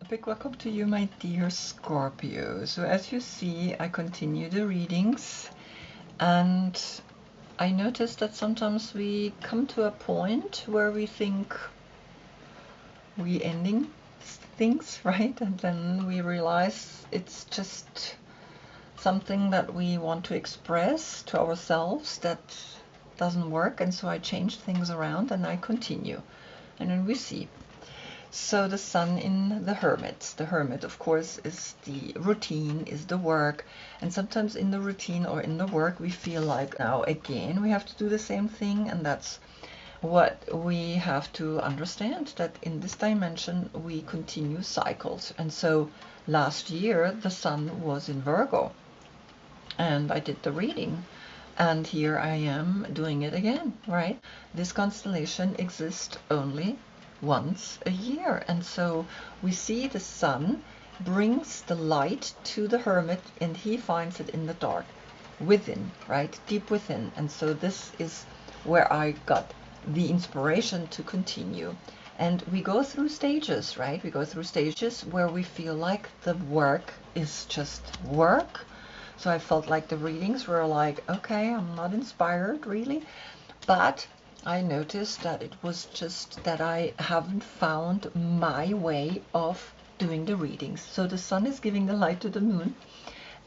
A big welcome to you, my dear Scorpio. So as you see, I continue the readings, and I noticed that sometimes we come to a point where we think we ending things, right? And then we realize it's just something that we want to express to ourselves that doesn't work, and so I change things around and I continue. And then we see. So the sun in the Hermit. The Hermit, of course, is the routine, is the work. And sometimes in the routine or in the work, we feel like now again we have to do the same thing. And that's what we have to understand, that in this dimension we continue cycles. And so last year the sun was in Virgo and I did the reading. And here I am doing it again, right? This constellation exists only once a year, and so we see the sun brings the light to the Hermit and he finds it in the dark within, right, deep within. And so this is where I got the inspiration to continue. And we go through stages, right? We go through stages where we feel like the work is just work. So I felt like the readings were like, okay, I'm not inspired really, but I noticed that it was just that I haven't found my way of doing the readings. So the sun is giving the light to the moon,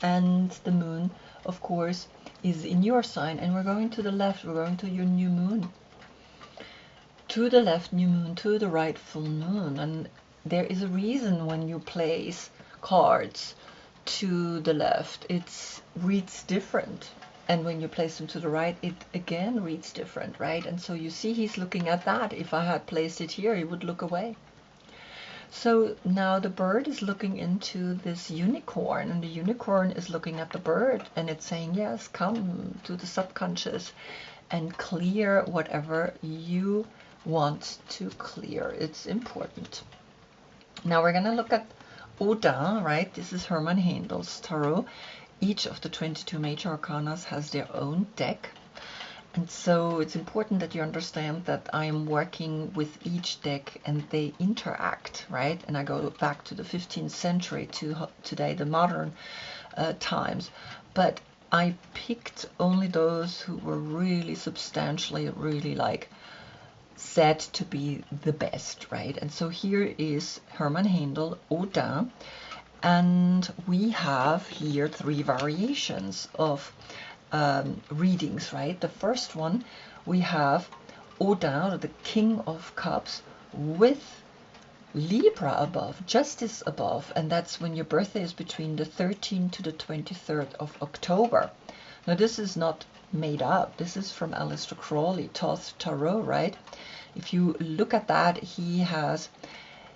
and the moon, of course, is in your sign, and we're going to the left, we're going to your new moon. To the left, new moon, to the right, full moon. And there is a reason when you place cards to the left, it reads different. And when you place them to the right, it again reads different, right? And so you see he's looking at that. If I had placed it here, he would look away. So now the bird is looking into this unicorn, and the unicorn is looking at the bird, and it's saying, yes, come to the subconscious and clear whatever you want to clear. It's important. Now we're going to look at Odin, right? This is Herman Handel's tarot. Each of the 22 major arcanas has their own deck, and so it's important that you understand that I am working with each deck and they interact, right? And I go back to the 15th century to today, the modern times, but I picked only those who were really substantially, really like said to be the best, right? And so here is Herman Handel, Odin. And we have here 3 variations of readings, right? The first one, we have Odin, the King of Cups, with Libra above, Justice above, and that's when your birthday is between the 13th to the 23rd of October. Now this is not made up. This is from Aleister Crowley, Thoth Tarot, right? If you look at that, he has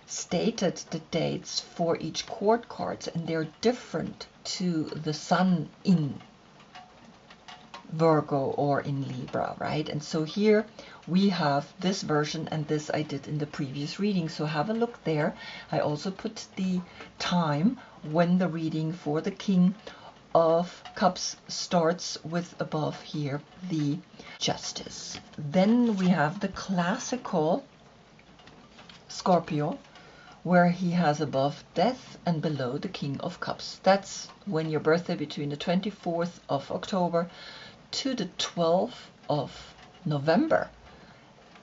stated the dates for each court cards, and they're different to the sun in Virgo or in Libra, right? And so here we have this version, and this I did in the previous reading, so have a look there. I also put the time when the reading for the King of Cups starts with above here the Justice. Then we have the classical Scorpio, where he has above Death and below the King of Cups. That's when your birthday between the 24th of October to the 12th of November.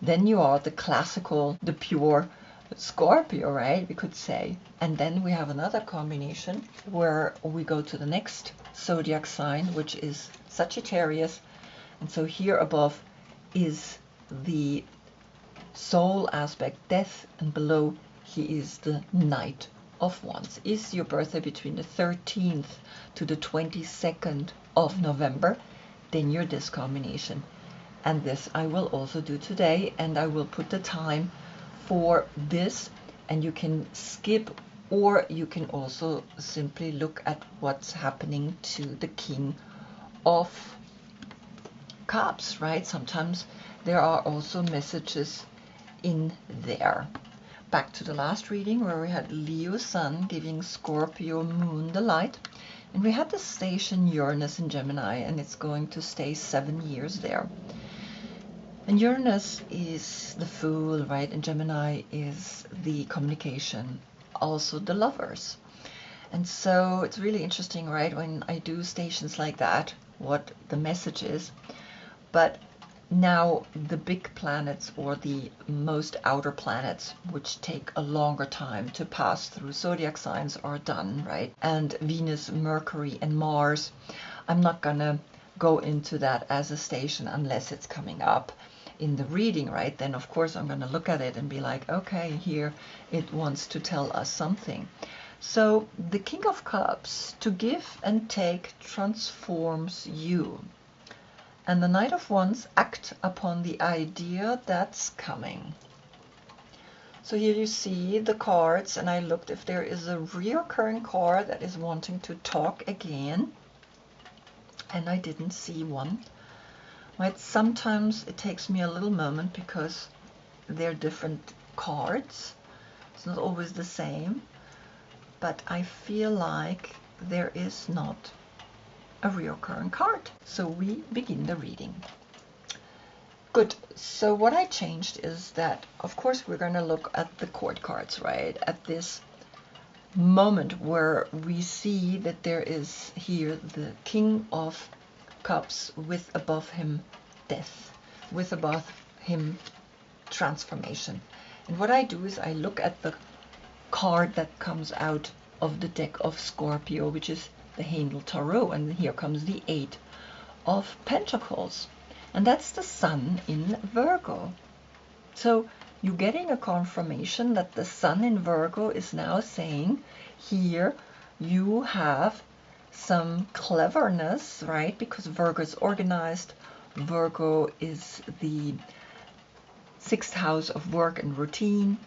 Then you are the classical, the pure Scorpio, right? We could say. And then we have another combination where we go to the next zodiac sign, which is Sagittarius. And so here above is the soul aspect, death, and below he is the Knight of Wands. Is your birthday between the 13th to the 22nd of November, then you're this combination. And this I will also do today, and I will put the time for this, and you can skip, or you can also simply look at what's happening to the King of Cups, right? Sometimes there are also messages in there. Back to the last reading where we had Leo Sun giving Scorpio Moon the light, and we had the station Uranus in Gemini, and it's going to stay 7 years there. And Uranus is the Fool, right? And Gemini is the communication also the Lovers. And so it's really interesting, right, when I do stations like that, what the message is. But now the big planets, or the most outer planets, which take a longer time to pass through zodiac signs, are done, right? And Venus, Mercury, and Mars, I'm not gonna go into that as a station unless it's coming up in the reading, right? Then of course I'm gonna look at it and be like, okay, here it wants to tell us something. So the King of Cups, to give and take, transforms you. And the Knight of Wands, act upon the idea that's coming. So here you see the cards, and I looked if there is a reoccurring card that is wanting to talk again, and I didn't see one. Right? Sometimes it takes me a little moment because they're different cards. It's not always the same, but I feel like there is not a reoccurring card. So we begin the reading. Good. So what I changed is that, of course, we're going to look at the court cards, right? At this moment where we see that there is here the King of Cups with above him death, with above him transformation. And what I do is I look at the card that comes out of the deck of Scorpio, which is the Handel Tarot, and here comes the 8 of Pentacles, and that's the Sun in Virgo. So you're getting a confirmation that the Sun in Virgo is now saying, here you have some cleverness, right? Because Virgo is organized. Virgo is the 6th house of work and routine.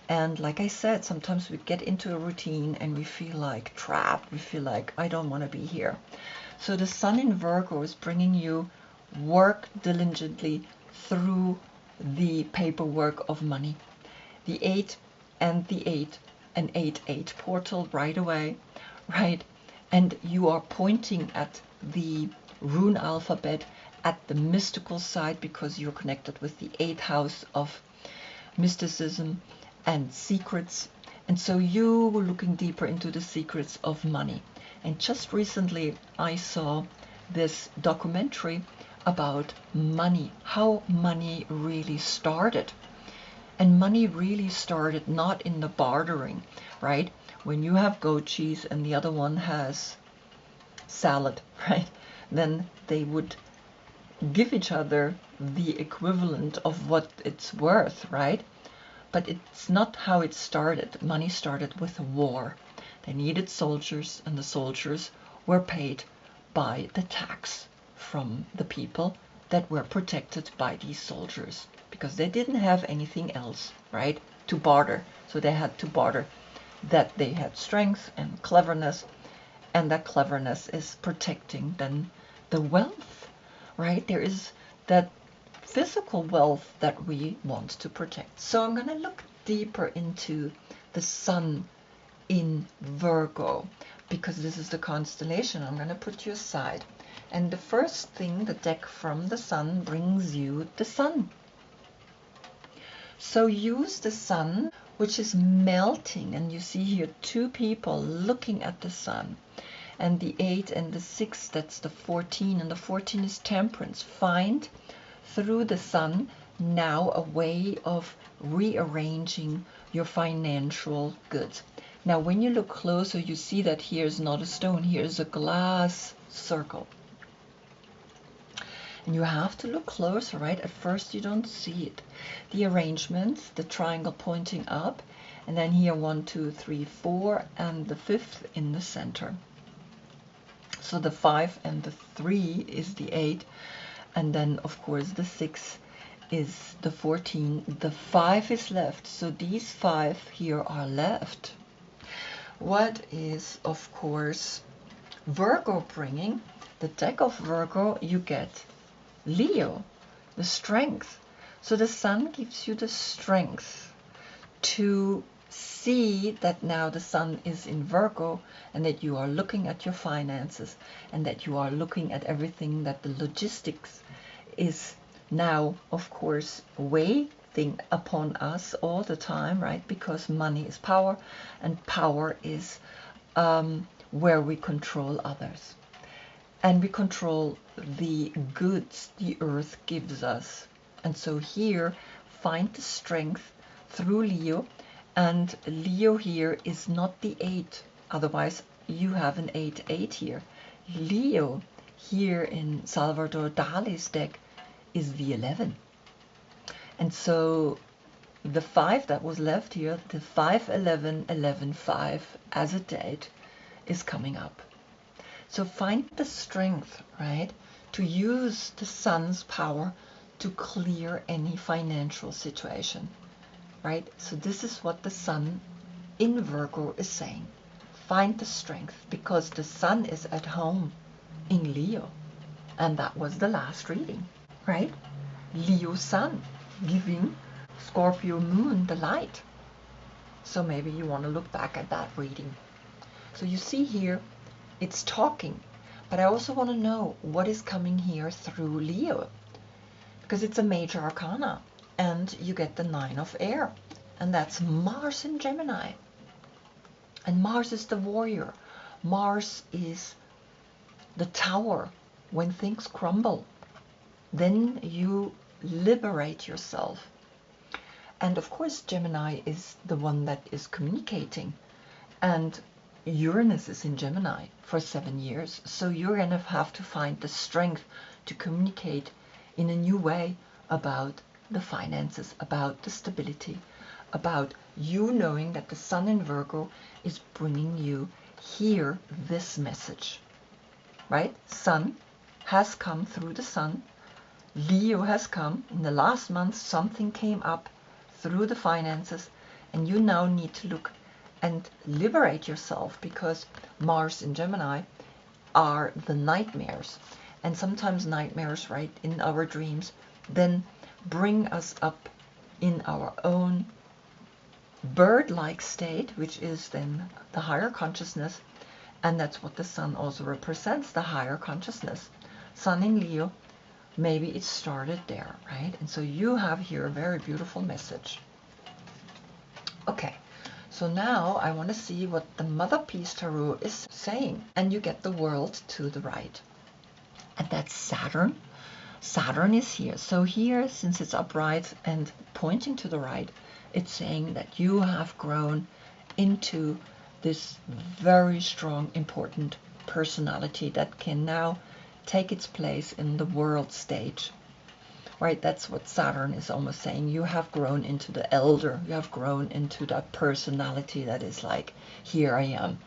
And like I said, sometimes we get into a routine and we feel like trapped. We feel like, I don't want to be here. So the Sun in Virgo is bringing you work diligently through the paperwork of money. The 8 and the 8, an 8-8 portal right away, right? And you are pointing at the rune alphabet, at the mystical side, because you're connected with the 8th house of mysticism and secrets. And so you were looking deeper into the secrets of money. And just recently I saw this documentary about money, how money really started. And money really started not in the bartering, right? When you have goat cheese and the other one has salad, right? Then they would give each other the equivalent of what it's worth, right? But it's not how it started. Money started with a war. They needed soldiers, and the soldiers were paid by the tax from the people that were protected by these soldiers, because they didn't have anything else, right, to barter. So they had to barter that they had strength and cleverness, and that cleverness is protecting then the wealth, right? There is that physical wealth that we want to protect. So I'm going to look deeper into the Sun in Virgo, because this is the constellation. I'm going to put you aside. And the first thing, the deck from the Sun brings you the Sun. So use the Sun, which is melting, and you see here 2 people looking at the Sun. And the 8 and the 6, that's the 14, and the 14 is temperance. Find through the Sun now a way of rearranging your financial goods. Now when you look closer, you see that here's not a stone, here's a glass circle. And you have to look closer, right? At first you don't see it. The arrangements, the triangle pointing up, and then here 1, 2, 3, 4, and the 5th in the center. So the 5 and the 3 is the 8, and then of course the 6 is the 14. The 5 is left, so these 5 here are left. What is, of course, Virgo bringing? The deck of Virgo, you get Leo, the strength. So the Sun gives you the strength to see that now the Sun is in Virgo, and that you are looking at your finances, and that you are looking at everything, that the logistics is now, of course, way thing upon us all the time, right? Because money is power, and power is where we control others. And we control the goods the earth gives us. And so here, find the strength through Leo. And Leo here is not the 8. Otherwise, you have an 8-8 here. Leo here in Salvador Dali's deck is the 11. And so the 5 that was left here, the 5-11-11-5 as a date, is coming up. So find the strength, right, to use the sun's power to clear any financial situation, right? So this is what the sun in Virgo is saying. Find the strength, because the sun is at home in Leo. And that was the last reading, right? Leo sun giving Scorpio moon the light. So maybe you want to look back at that reading. So you see here, it's talking, but I also want to know what is coming here through Leo, because it's a major arcana, and you get the 9 of air, and that's Mars in Gemini. And Mars is the warrior. Mars is the tower. When things crumble, then you liberate yourself. And of course, Gemini is the one that is communicating, and Uranus is in Gemini for 7 years, so you're going to have to find the strength to communicate in a new way about the finances, about the stability, about you knowing that the sun in Virgo is bringing you here this message, right? Sun has come through the sun. Leo has come. In the last month, something came up through the finances, and you now need to look and liberate yourself, because Mars in Gemini are the nightmares. And sometimes nightmares, right, in our dreams, then bring us up in our own bird-like state, which is then the higher consciousness. And that's what the sun also represents, the higher consciousness. Sun in Leo, maybe it started there, right? And so you have here a very beautiful message. Okay. So now I want to see what the Mother Peace Tarot is saying. And you get the World to the right. And that's Saturn. Saturn is here. So here, since it's upright and pointing to the right, it's saying that you have grown into this very strong, important personality that can now take its place in the world stage. Right, that's what Saturn is almost saying. You have grown into the elder. You have grown into that personality that is like, here I am.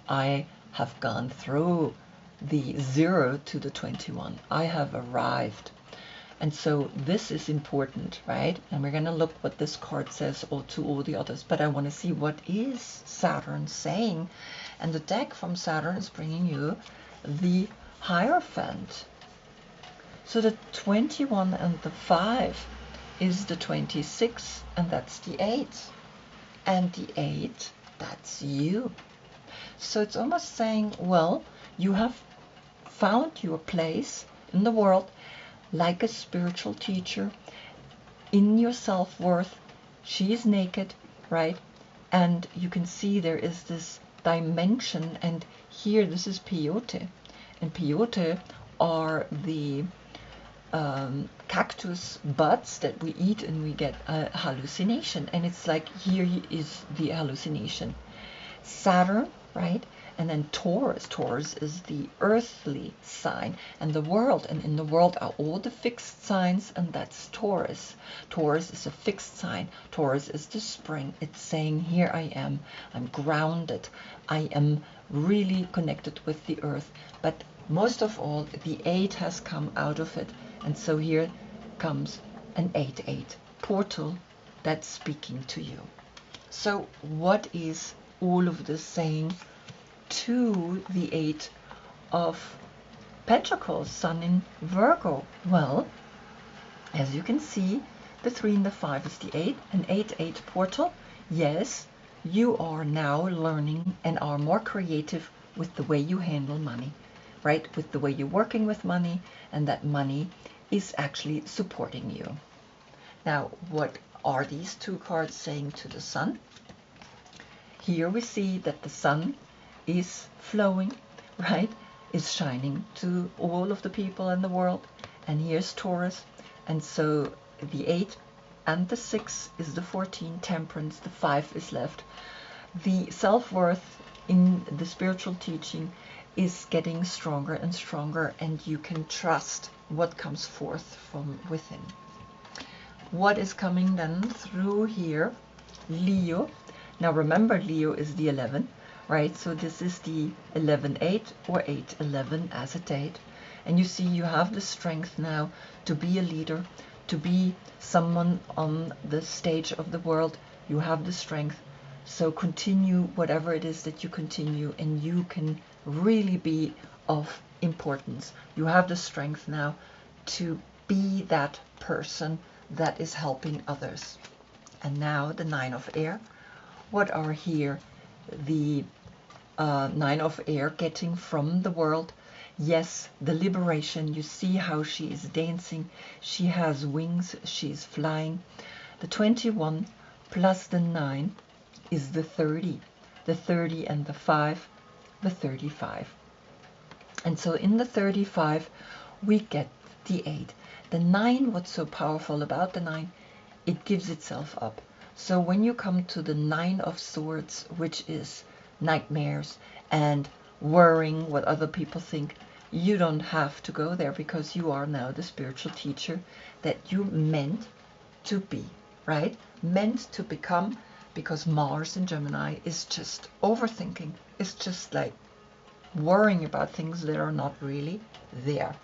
I have gone through the 0 to the 21. I have arrived. And so this is important, right? And we're going to look what this card says to all the others. But I want to see what is Saturn saying. And the deck from Saturn is bringing you the Hierophant. So the 21 and the 5 is the 26, and that's the 8. And the 8, that's you. So it's almost saying, well, you have found your place in the world like a spiritual teacher in your self-worth. She is naked, right? And you can see there is this dimension, and here this is peyote. And peyote are the cactus buds that we eat, and we get a hallucination. And it's like, here is the hallucination. Saturn, right? And then Taurus. Taurus is the earthly sign, and the world. And in the world are all the fixed signs, and that's Taurus. Taurus is a fixed sign. Taurus is the spring. It's saying, here I am. I'm grounded. I am really connected with the earth. But most of all, the 8 has come out of it. And so here comes an 8-8 portal that's speaking to you. So what is all of this saying to the 8 of Pentacles, Sun in Virgo? Well, as you can see, the 3 and the 5 is the 8, an 8-8 portal. Yes, you are now learning and are more creative with the way you handle money, right? With the way you're working with money, and that money is actually supporting you. Now, what are these two cards saying to the sun? Here we see that the sun is flowing, right? Is shining to all of the people in the world. And here's Taurus. And so the 8 and the 6 is the 14, temperance, the 5 is left. The self-worth in the spiritual teaching is getting stronger and stronger, and you can trust what comes forth from within. What is coming then through here? Leo. Now remember, Leo is the 11, right? So this is the 11-8 or 8-11 as a date. And you see you have the strength now to be a leader, to be someone on the stage of the world. You have the strength. So continue whatever it is that you continue, and you can really be of importance. You have the strength now to be that person that is helping others. And now the 9 of air. What are here the 9 of air getting from the world? Yes, the liberation. You see how she is dancing. She has wings. She's flying. The 21 plus the 9 is the 30. The 30 and the 5, the 35. And so in the 35, we get the 8. The 9, what's so powerful about the 9? It gives itself up. So when you come to the 9 of swords, which is nightmares and worrying what other people think, you don't have to go there, because you are now the spiritual teacher that you meant to be, right? Meant to become, because Mars in Gemini is just overthinking. It's just like worrying about things that are not really there.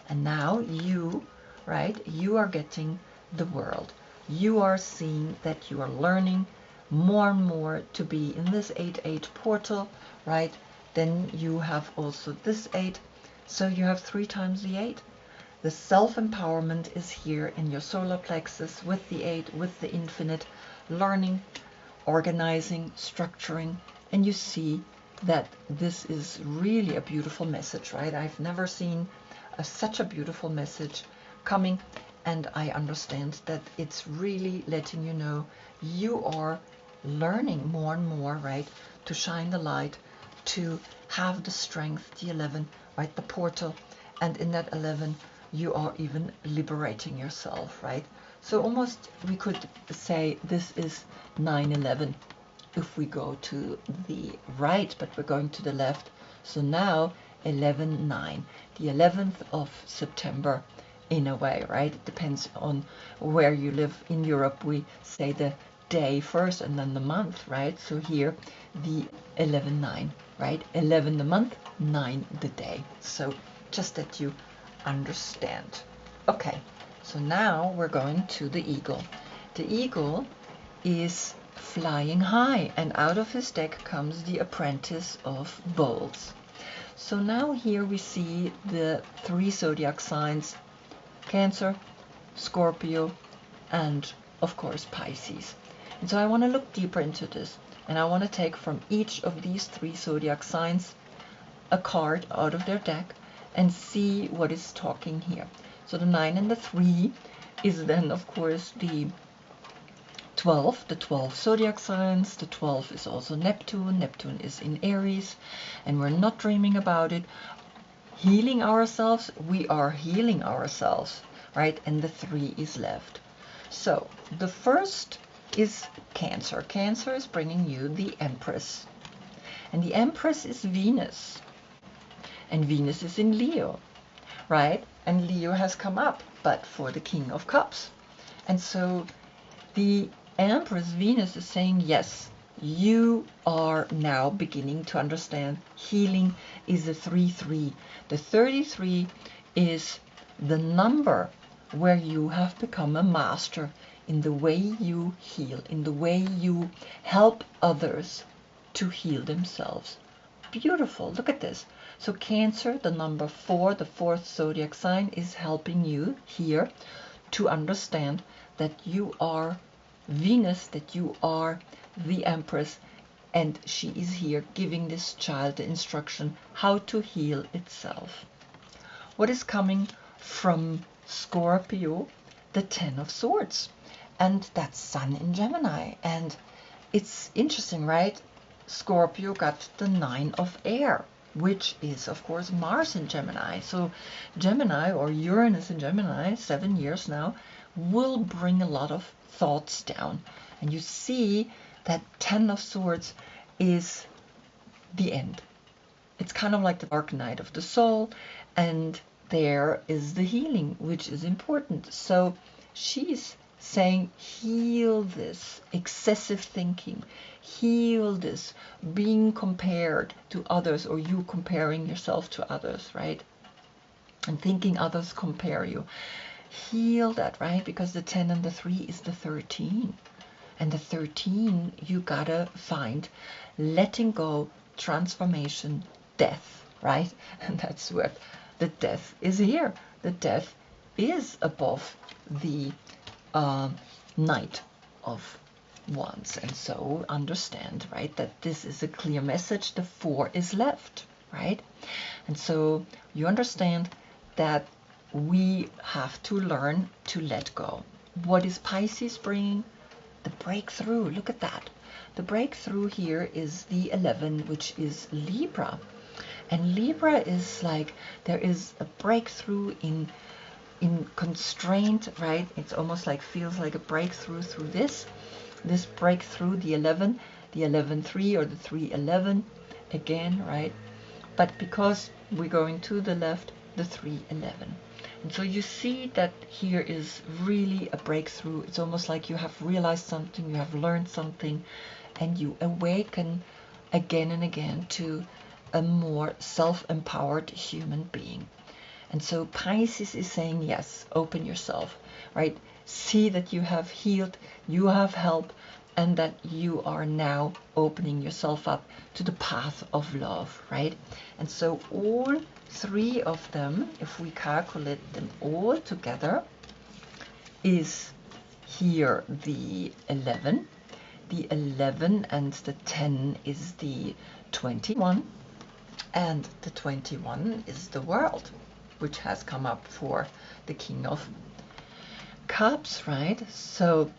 And now you, right, you are getting the world. You are seeing that you are learning more and more to be in this 8-8 portal, right? Then you have also this 8, so you have 3 times the 8. The self-empowerment is here in your solar plexus with the 8, with the infinite, learning, organizing, structuring, and you see that this is really a beautiful message, right? I've never seen such a beautiful message coming, and I understand that it's really letting you know you are learning more and more, right, to shine the light, to have the strength, the 11, right, the portal, and in that 11 you are even liberating yourself, right? So almost we could say this is 9/11 if we go to the right, but we're going to the left. So now 11/9, the 11th of September, in a way, right? It depends on where you live. In Europe, we say the day first and then the month, right? So here, the 11/9, right? 11 the month, 9 the day. So just that you understand. Okay, so now we're going to the eagle. The eagle is flying high, and out of his deck comes the apprentice of bowls. So now here we see the 3 zodiac signs: Cancer, Scorpio, and of course Pisces. And so I want to look deeper into this, and I want to take from each of these 3 zodiac signs a card out of their deck and see what is talking here. So the 9 and the 3 is then of course the 12, the 12 zodiac signs. The 12 is also Neptune. Neptune is in Aries, and we're not dreaming about it. Healing ourselves, we are healing ourselves, right? And the 3 is left. So the first is Cancer. Cancer is bringing you the Empress, and the Empress is Venus, and Venus is in Leo, right? And Leo has come up, but for the King of Cups. And so the Empress Venus is saying, yes, you are now beginning to understand healing is a 3-3. The 33 is the number where you have become a master in the way you heal, in the way you help others to heal themselves. Beautiful. Look at this. So Cancer, the number 4, the 4th zodiac sign, is helping you here to understand that you are Venus, that you are the Empress, and she is here giving this child the instruction how to heal itself. What is coming from Scorpio? The 10 of Swords. and that's Sun in Gemini. And it's interesting, right? Scorpio got the 9 of air, which is, of course, Mars in Gemini. So Gemini, or Uranus in Gemini, 7 years now, will bring a lot of thoughts down. And you see that 10 of Swords is the end. It's kind of like the dark night of the soul, and there is the healing, which is important. So she's saying, heal this excessive thinking, heal this being compared to others, or you comparing yourself to others, right? And thinking others compare you. Heal that, right? Because the 10 and the 3 is the 13. And the 13, you gotta find letting go, transformation, death, right? And that's what the death is here. The death is above the Knight of Wands. And so understand, right, that this is a clear message. The 4 is left, right? And so you understand that we have to learn to let go. What is Pisces bringing? The breakthrough. Look at that. The breakthrough here is the 11, which is Libra. And Libra is like, there is a breakthrough in constraint, right? It's almost like, feels like a breakthrough through this breakthrough, the 11, the 11-3 or the 3-11 again, right? But because we're going to the left, the 3-11. And so you see that here is really a breakthrough. It's almost like you have realized something, you have learned something, and you awaken again and again to a more self-empowered human being. And so Pisces is saying, yes, open yourself, right? See that you have healed, you have help, and that you are now opening yourself up to the path of love, right? And so all 3 of them, if we calculate them all together, is here the 11. The 11 and the 10 is the 21. And the 21 is the World, which has come up for the King of Cups, right? So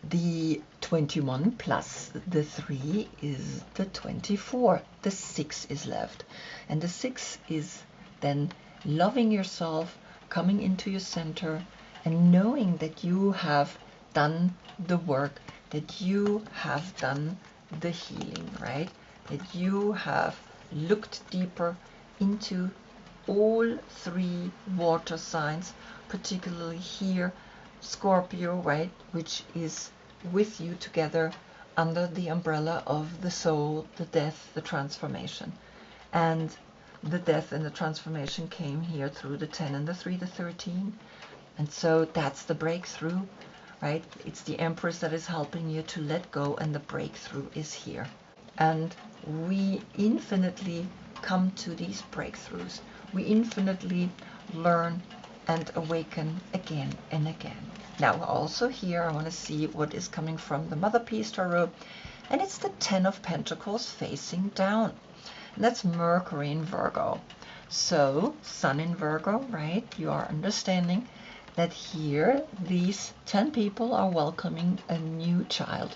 the 21 plus the 3 is the 24. The 6 is left. And the 6 is then loving yourself, coming into your center, and knowing that you have done the work, that you have done the healing, right? That you have looked deeper into all 3 water signs, particularly here, Scorpio, right, which is with you together under the umbrella of the soul, the death, the transformation. And the death and the transformation came here through the 10 and the 3, the 13. And so that's the breakthrough, right? It's the Empress that is helping you to let go, and the breakthrough is here. And we infinitely come to these breakthroughs. We infinitely learn and awaken again and again. Now also here I want to see what is coming from the Mother Peace Tarot, and it's the 10 of Pentacles facing down. And that's Mercury in Virgo. So Sun in Virgo, right? You are understanding that here these 10 people are welcoming a new child.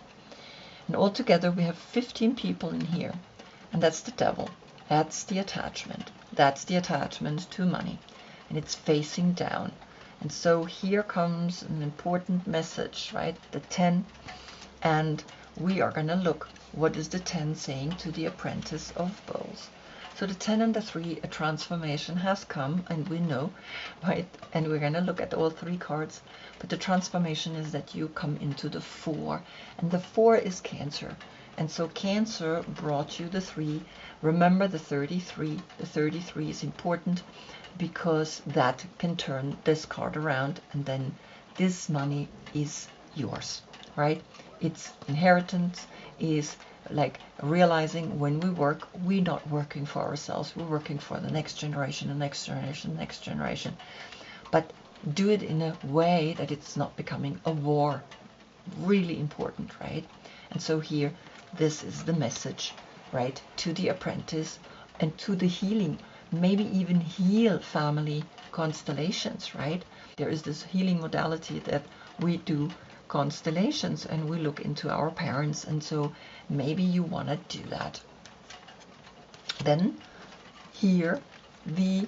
And altogether we have 15 people in here. And that's the Devil. That's the attachment. That's the attachment to money. And it's facing down. And so here comes an important message, right? The 10. And we are going to look, what is the 10 saying to the Apprentice of Bowls? So the 10 and the 3, a transformation has come, and we know, right? And we're going to look at all 3 cards. But the transformation is that you come into the 4. And the 4 is Cancer. And so Cancer brought you the 3. Remember the 33. The 33 is important because that can turn this card around, and then this money is yours, right? It's inheritance, is like realizing when we work, we're not working for ourselves, we're working for the next generation, the next generation, the next generation. But do it in a way that it's not becoming a war. Really important, right? And so here, this is the message, right, to the apprentice and to the healing. Maybe even heal family constellations, right? There is this healing modality that we do constellations and we look into our parents, and so maybe you want to do that. Then here the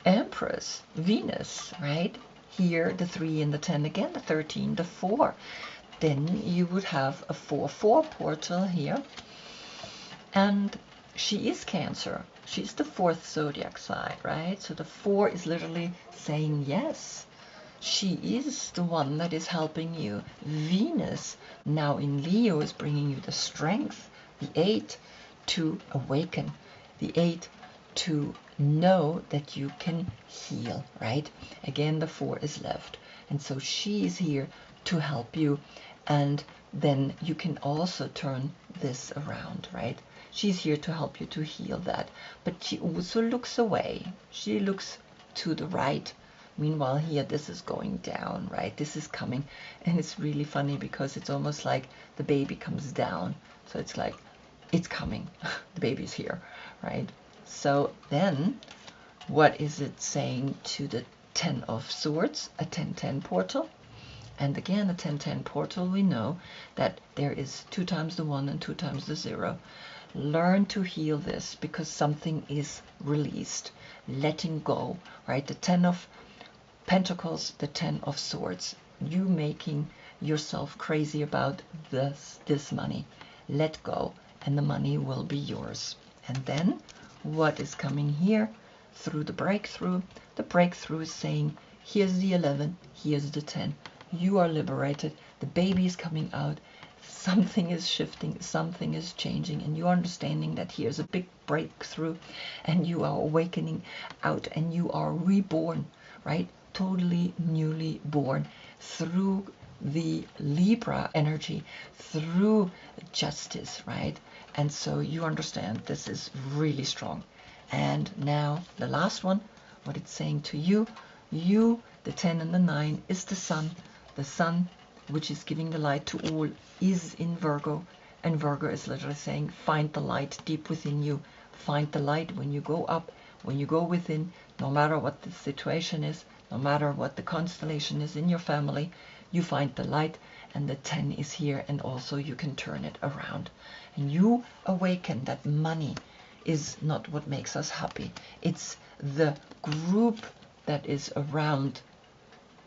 Empress, Venus, right? Here the 3 and the 10 again, the 13, the 4. Then you would have a 4-4 portal here. And she is Cancer. She's the 4th zodiac sign, right? So the 4 is literally saying yes. She is the one that is helping you. Venus, now in Leo, is bringing you the strength. The 8 to awaken. The 8 to know that you can heal, right? Again, the 4 is left. And so she is here to help you. And then you can also turn this around, right? She's here to help you to heal that. But she also looks away. She looks to the right. Meanwhile, here, this is going down, right? This is coming. And it's really funny because it's almost like the baby comes down. So it's like, it's coming. The baby's here, right? So then, what is it saying to the 10 of Swords? A 10-10 portal. And again, a 10-10 portal, we know that there is 2 times the 1 and 2 times the 0. Learn to heal this because something is released. Letting go, right? The 10 of Pentacles, the 10 of Swords. You making yourself crazy about this money. Let go, and the money will be yours. And then, what is coming here through the breakthrough? The breakthrough is saying, here's the 11, here's the 10. You are liberated. The baby is coming out. Something is shifting, something is changing, and you are understanding that here's a big breakthrough, and you are awakening out, and you are reborn, right? Totally newly born through the Libra energy, through justice, right? And so you understand this is really strong. And now the last one, what it's saying to you, the 10 and the 9 is the sun. The sun, which is giving the light to all, is in Virgo. And Virgo is literally saying, find the light deep within you. Find the light when you go up, when you go within, no matter what the situation is, no matter what the constellation is in your family, you find the light, and the 10 is here, and also you can turn it around. And you awaken that money is not what makes us happy. It's the group that is around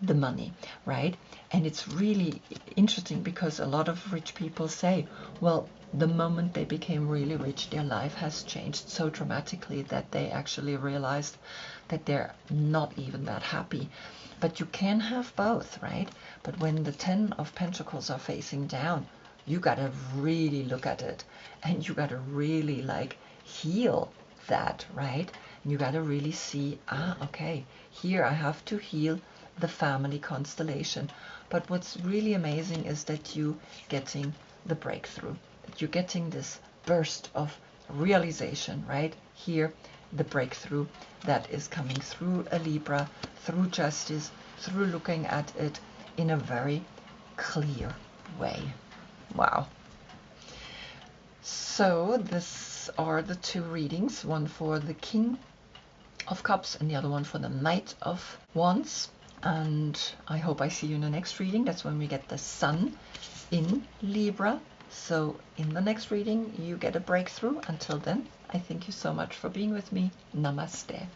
the money, right? And it's really interesting because a lot of rich people say, well, the moment they became really rich, their life has changed so dramatically that they actually realized that they're not even that happy. But you can have both, right? But when the 10 of Pentacles are facing down, you gotta really look at it, and you gotta really like heal that, right? And you gotta really see, okay, here I have to heal the family constellation. But what's really amazing is that you getting the breakthrough, that you're getting this burst of realization, right? Here, the breakthrough that is coming through a Libra, through justice, through looking at it in a very clear way. Wow. So these are the 2 readings, one for the King of Cups and the other one for the Knight of Wands. And I hope I see you in the next reading. That's when we get the Sun in Libra. So in the next reading, you get a breakthrough. Until then, I thank you so much for being with me. Namaste.